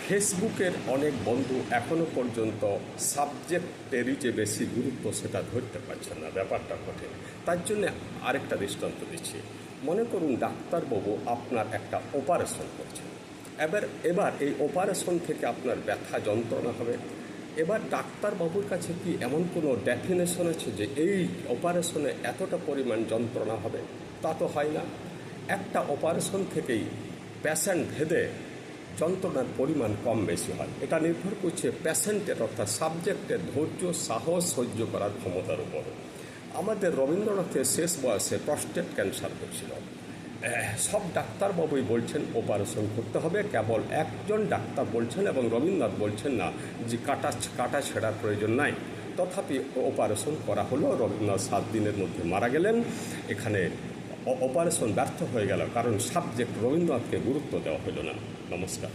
ফেসবুকের অনেক বন্ধু এখনও পর্যন্ত সাবজেক্টেরই যে বেশি গুরুত্ব সেটা ধরতে পারছে না, ব্যাপারটা কঠিন। তার জন্য আরেকটা দৃষ্টান্ত দিচ্ছি। মনে করুন ডাক্তারবাবু আপনার একটা অপারেশন করছেন। এবার এই অপারেশন থেকে আপনার ব্যথা যন্ত্রণা হবে। এবার ডাক্তারবাবুর কাছে কি এমন কোনো ডেফিনেশন আছে যে এই অপারেশনে এতটা পরিমাণ যন্ত্রণা হবে? তা তো হয় না। একটা অপারেশন থেকেই পেশেন্ট ভেদে যন্ত্রণার পরিমাণ কম বেশি হয়। এটা নির্ভর করছে পেশেন্টের অর্থাৎ সাবজেক্টের ধৈর্য, সাহস, সহ্য করার ক্ষমতার উপর। আমাদের রবীন্দ্রনাথের শেষ বয়সে প্রস্টেট ক্যান্সার হয়েছিল। সব ডাক্তারবাবুই বলছেন অপারেশন করতে হবে, কেবল একজন ডাক্তার বলছেন এবং রবীন্দ্রনাথ বলছেন না যে কাটা ছেঁড়ার প্রয়োজন নাই। তথাপি অপারেশন করা হলো। রবীন্দ্রনাথ 7 দিনের মধ্যে মারা গেলেন। এখানে অপারেশন ব্যর্থ হয়ে গেল, কারণ সাবজেক্ট রবীন্দ্রনাথকে গুরুত্ব দেওয়া হলো না। নমস্কার।